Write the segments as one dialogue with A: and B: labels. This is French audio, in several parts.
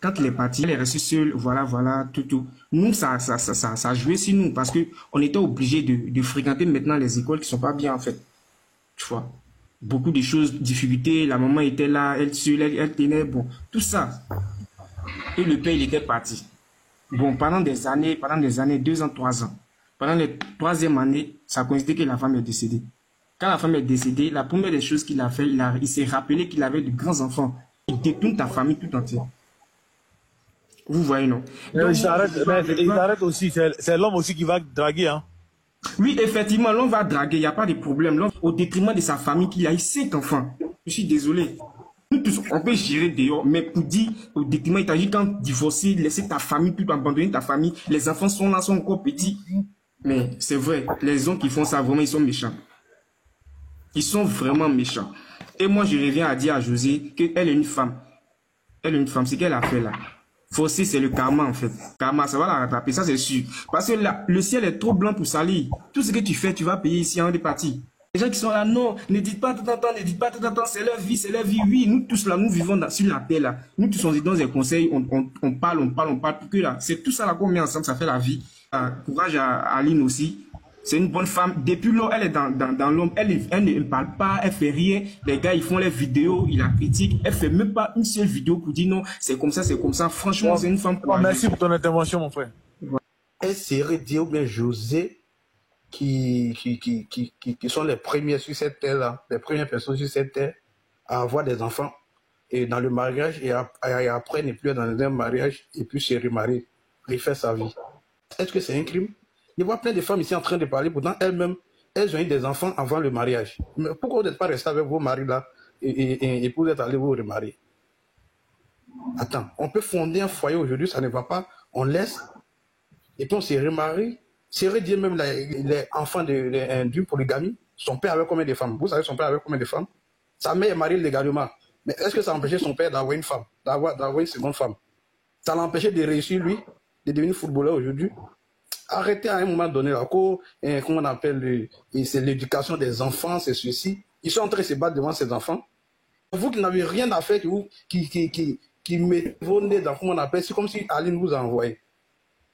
A: Quand il est parti, elle est restée seule, voilà, tout. Nous, ça a joué sur nous parce que on était obligé de fréquenter maintenant les écoles qui sont pas bien, en fait. Tu vois. Beaucoup de choses, difficultés, la maman était là, elle seule, elle tenait, bon, tout ça. Et le père, il était parti. Bon, pendant des années, 2 ans, 3 ans. Pendant la troisième année, ça a coïncidé que la femme est décédée. Quand la femme est décédée, la première des choses qu'il a fait, il s'est rappelé qu'il avait de grands enfants. Il détourne ta famille tout entière. Vous voyez, non? Donc,
B: il s'arrête aussi. C'est l'homme aussi qui va draguer, hein.
A: oui, effectivement, l'homme va draguer, il n'y a pas de problème. L'homme, au détriment de sa famille, qu'il a eu 5 enfants. Je suis désolé. Nous tous, on peut gérer dehors, mais pour dire, au détriment, il s'agit quand divorcer, laisser ta famille, tout abandonner ta famille, les enfants sont là, sont encore petits. Mais c'est vrai, les hommes qui font ça, vraiment, ils sont méchants. Ils sont vraiment méchants. Et moi, je reviens à dire à José qu'elle est une femme. Elle est une femme, c'est qu'elle a fait là. Forcer, c'est le karma en fait. Karma, ça va la rattraper, ça c'est sûr. Parce que là, le ciel est trop blanc pour salir. Tout ce que tu fais, tu vas payer ici en des parties. Les gens qui sont là, non, ne dites pas tout le temps, ne dites pas tout le temps, c'est leur vie, c'est leur vie. Oui, nous tous là, nous vivons sur la terre là. Nous tous, on est dans des conseils, on parle pour que là, c'est tout ça là qu'on met ensemble, ça fait la vie. Courage à Aline aussi. C'est une bonne femme. Depuis lors, elle est dans l'ombre. Elle ne parle pas, elle fait rien. Les gars, ils font les vidéos, ils la critiquent. Elle fait même pas une seule vidéo pour dire non, c'est comme ça, c'est comme ça. Franchement, c'est une femme courageuse.
B: Merci pour ton intervention, mon frère.
C: Elle serait dit ou bien José qui sont les premiers sur cette terre-là, les premières personnes sur cette terre à avoir des enfants et dans le mariage et après ne plus être dans un mariage et puis se remarier, refaire sa vie. Est-ce que c'est un crime? Je vois plein de femmes ici en train de parler, pourtant elles-mêmes, elles ont eu des enfants avant le mariage. Mais pourquoi vous n'êtes pas resté avec vos maris là et vous êtes allé vous remarier? Attends, on peut fonder un foyer aujourd'hui, ça ne va pas, on laisse, et puis on se remarie. C'est dire même les enfants d'une polygamie, son père avait combien de femmes? Vous savez son père avait combien de femmes? Sa mère est mariée légalement. Mais est-ce que ça empêchait son père d'avoir une femme, d'avoir une seconde femme? Ça l'empêchait de réussir, lui, de devenir footballeur aujourd'hui? Arrêtez à un moment donné, là, comment on appelle, c'est l'éducation des enfants, c'est ceci. Ils sont en train de se battre devant ces enfants. Vous qui n'avez rien à faire, qui mettez vos nez dans, comment on appelle, c'est comme si Aline vous a envoyé.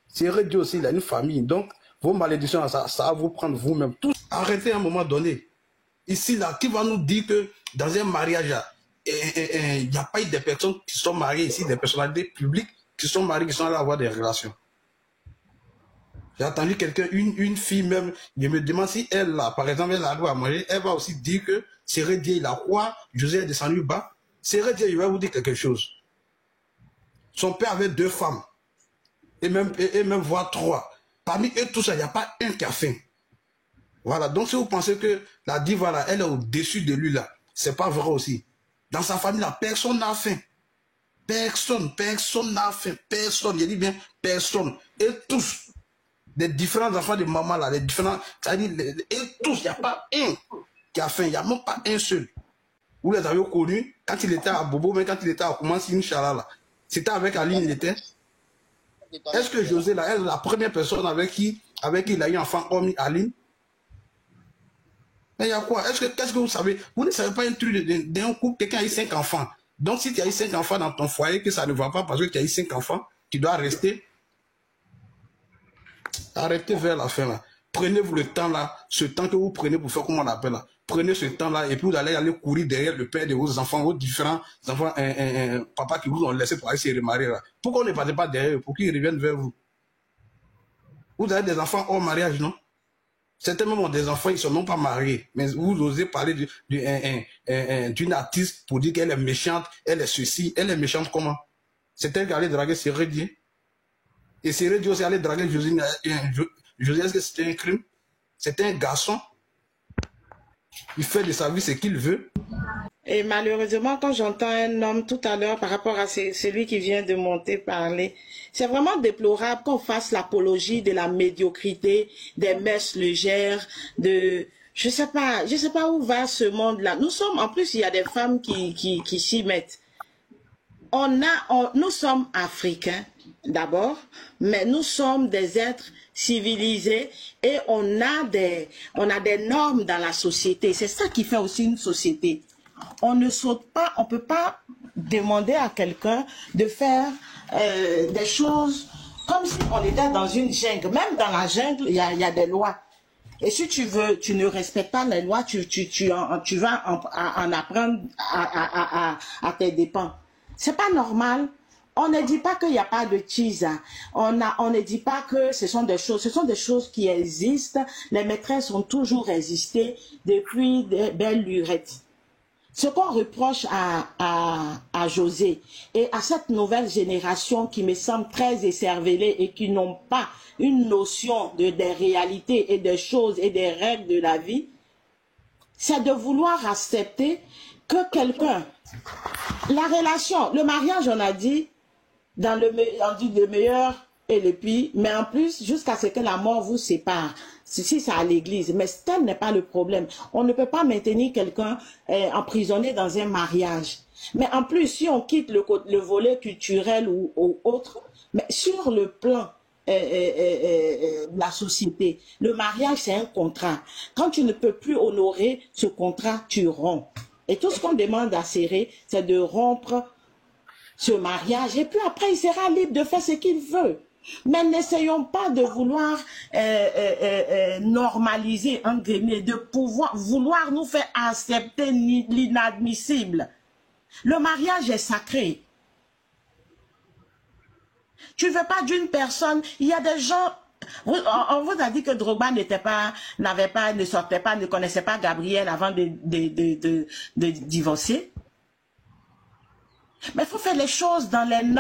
C: C'est vrai, Dieu aussi, il a une famille. Donc, vos malédictions, ça va vous prendre vous-même. Tous, arrêtez à un moment donné. Ici, là, qui va nous dire que dans un mariage, il n'y a pas eu des personnes qui sont mariées ici, des personnalités publiques qui sont mariées, qui sont allées avoir des relations. J'ai entendu quelqu'un, une fille même, je me demande si elle, là, par exemple, elle a droit à manger, elle va aussi dire que c'est Dieu, il a quoi, José est descendu bas. C'est Dieu, il va vous dire quelque chose. Son père avait 2 femmes, et même voire 3. Parmi eux tous, il n'y a pas un qui a faim. Voilà, donc si vous pensez que la diva, là, elle est au-dessus de lui, là, c'est pas vrai aussi. Dans sa famille, là, personne n'a faim. Personne n'a faim. Personne, je dis bien personne. Et tous, des différents enfants de maman là, les différents, c'est-à-dire, et tous, il n'y a pas un qui a faim, il n'y a même pas un seul. Vous les avez connus quand il était à Bobo, mais quand il était à Koumansi, Inch'Allah là. C'était avec Aline, il était. Est-ce que José là, elle est la première personne avec qui il a eu un enfant homme, Aline? Mais il y a quoi? Qu'est-ce que vous savez? Vous ne savez pas un truc d'un couple, quelqu'un a eu 5 enfants. Donc si tu as eu 5 enfants dans ton foyer, que ça ne va pas parce que tu as eu 5 enfants, tu dois rester. Arrêtez vers la fin là. Prenez-vous le temps là, ce temps que vous prenez pour faire comment on appelle là. Prenez ce temps là et puis vous allez courir derrière le père de vos enfants, vos différents enfants, papa qui vous ont laissé pour aller se remarier là. Pourquoi on ne partez pas derrière eux pour qu'ils reviennent vers vous? Vous avez des enfants hors mariage, non? Certains même ont des enfants, ils ne sont même pas mariés. Mais vous osez parler d'une artiste pour dire qu'elle est méchante, elle est ceci, elle est méchante comment? C'est elle qui allait draguer Sérédier. Et Sérédier aussi allait draguer José. José, est-ce que c'était un crime? C'était un garçon. Il fait de sa vie ce qu'il veut.
D: Et malheureusement, quand j'entends un homme tout à l'heure par rapport à celui qui vient de monter parler, c'est vraiment déplorable qu'on fasse l'apologie de la médiocrité, des messes légères, de... Je sais pas où va ce monde-là. Nous sommes, en plus, il y a des femmes qui s'y mettent. Nous sommes africains, d'abord, mais nous sommes des êtres civilisés et on a des normes dans la société. C'est ça qui fait aussi une société. On ne saute pas, on ne peut pas demander à quelqu'un de faire des choses comme si on était dans une jungle. Même dans la jungle, il y a des lois. Et si tu ne respectes pas les lois, tu vas en apprendre à tes dépens. C'est pas normal. On ne dit pas qu'il n'y a pas de cheese. On ne dit pas que ce sont des choses qui existent. Les maîtresses ont toujours existé depuis des belles lurettes. Ce qu'on reproche à José et à cette nouvelle génération qui me semble très écervelée et qui n'ont pas une notion des réalités et des choses et des règles de la vie, c'est de vouloir accepter que quelqu'un, la relation, le mariage, on a dit, on dit le meilleur et le pire, mais en plus, jusqu'à ce que la mort vous sépare. Si c'est à l'église, mais tel n'est pas le problème. On ne peut pas maintenir quelqu'un emprisonné dans un mariage. Mais en plus, si on quitte le volet culturel ou autre, mais sur le plan la société, le mariage c'est un contrat. Quand tu ne peux plus honorer ce contrat, tu romps. Et tout ce qu'on demande à Serré, c'est de rompre ce mariage. Et puis après, il sera libre de faire ce qu'il veut. Mais n'essayons pas de vouloir normaliser, entre guillemets, de vouloir nous faire accepter l'inadmissible. Le mariage est sacré. Tu ne veux pas d'une personne, il y a des gens, on vous a dit que Drogba ne sortait pas, ne connaissait pas Gabriel avant de divorcer. Mais il faut faire les choses dans les normes.